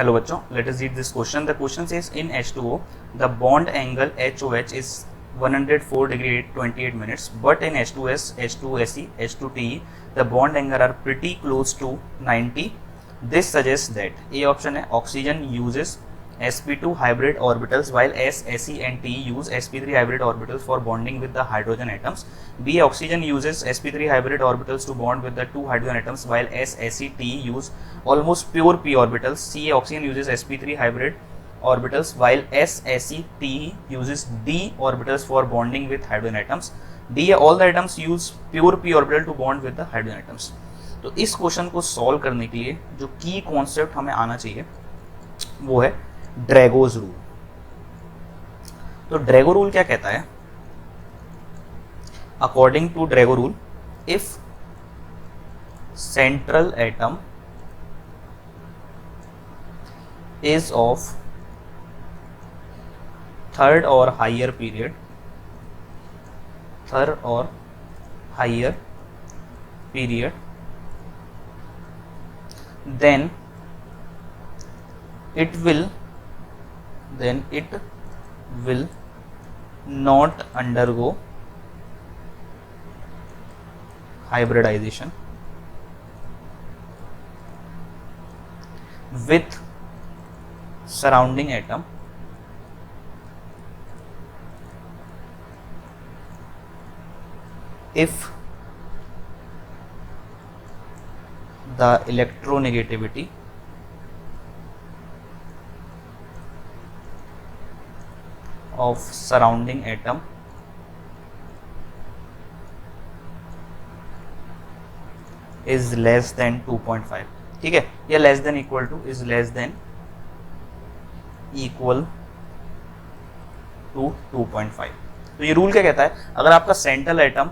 Hello बच्चों, let us read this question. The question says in H2O the bond angle HOH is 104 degree 28 minutes, but in H2S, H2SE, H2TE the bond angle are pretty close to 90. This suggests that A option है oxygen uses sp2 hybrid orbitals while S, Se and Te use sp3 hybrid orbitals for bonding with the hydrogen atoms. B, oxygen uses sp3 hybrid orbitals to bond with the two hydrogen atoms while S, Se, Te use almost pure p orbitals. C, oxygen uses sp3 hybrid orbitals while S, Se, Te uses d orbitals for bonding with hydrogen atoms. D, all the atoms use pure p orbital to bond with the hydrogen atoms. तो इस question को solve करने के लिए जो की concept हमें आना चाहिए वो है ड्रैगोज रूल. तो ड्रैगो रूल क्या कहता है? According to Drago rule, if central atom is of third और higher period then it will not undergo hybridization with surrounding atom if the electronegativity of surrounding atom is less than 2.5. ठीक है, या less than equal to is less than equal to 2.5. तो ये rule क्या कहता है? अगर आपका सेंट्रल एटम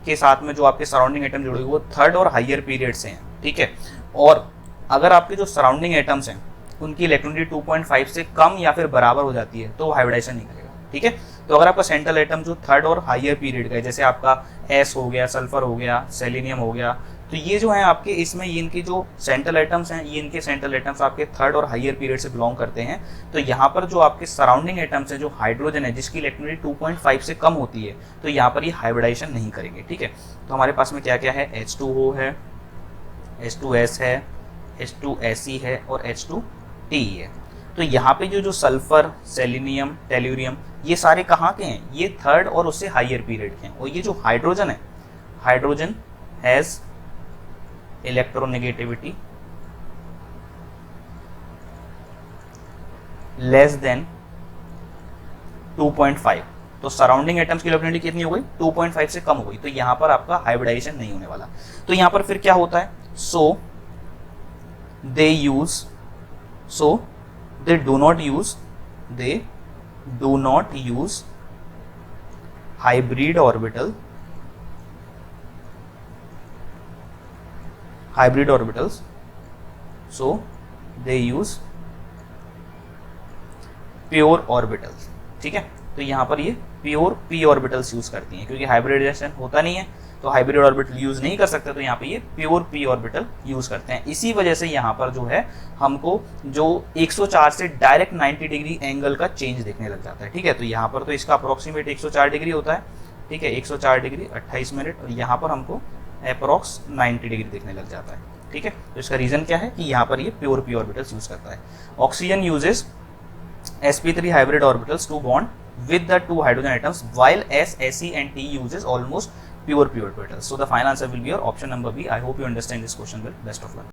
के साथ में जो आपके सराउंडिंग एटम जुड़े हुए वो थर्ड और हायर पीरियड से हैं, ठीक है, और अगर आपके जो सराउंडिंग एटम्स हैं उनकी इलेक्ट्रॉनिटी 2.5 से कम या फिर बराबर हो जाती है तो वो हाइब्रिडाइजेशन नहीं करेगा. ठीक है, तो अगर आपका सेंट्रल एटम जो थर्ड और हायर पीरियड का है, जैसे आपका एस हो गया, सल्फर हो गया, सेलेनियम हो गया, तो ये जो है आपके इसमें ये इनके जो सेंट्रल एटम्स हैं, ये इनके सेंट्रल एटम्स आपके थर्ड और हायर पीरियड से बिलोंग करते हैं. तो यहाँ पर जो आपके सराउंडिंग एटम्स हैं, जो हाइड्रोजन है जिसकी इलेक्ट्रॉनिटी 2.5 से कम होती है, तो यहाँ पर ये हाइब्रिडाइजेशन नहीं करेंगे. ठीक है, तो हमारे पास में क्या क्या है? H2O है, H2S है, H2Se है और H2Te है. तो यहाँ पे जो सल्फर, सेलेनियम, टेल्यूरियम, ये सारे कहाँ के हैं? ये थर्ड और उससे हायर पीरियड के हैं. और ये जो हाइड्रोजन है, hydrogen has electronegativity less than 2.5. तो सराउंडिंग एटम्स की इलेक्ट्रोनेगेटिविटी कितनी हो गई? 2.5 से कम हो गई. तो यहां पर आपका हाइब्रिडाइजेशन नहीं होने वाला. तो यहां पर फिर क्या होता है? they do not use hybrid orbitals so they use pure orbitals. ठीक है, तो यहाँ पर ये प्योर पी ऑर्बिटल्स यूज करती हैं क्योंकि हाइब्रिडाइजेशन होता नहीं है तो हाइब्रिड ऑर्बिटल यूज नहीं कर सकते. तो यहाँ पे ये प्योर पी ऑर्बिटल यूज करते हैं. इसी वजह से यहाँ पर जो है हमको जो 104 से डायरेक्ट 90 डिग्री एंगल का चेंज देखने लग जाता है. ठीक है, तो यहाँ पर तो इसका अप्रोक्सीमेट 104 डिग्री होता है. ठीक है, 104 डिग्री 28 मिनट, और यहाँ पर हमको अप्रोक्स 90 डिग्री देखने लग जाता है. ठीक है, तो इसका रीजन क्या है कि यहाँ पर ये प्योर पी ऑर्बिटल्स यूज करता है. Oxygen uses sp3 hybrid orbitals to bond with the two hydrogen atoms while S, Se and Te uses almost pure p orbitals. So the final answer will be your option number B. I hope you understand this question well. Best of luck.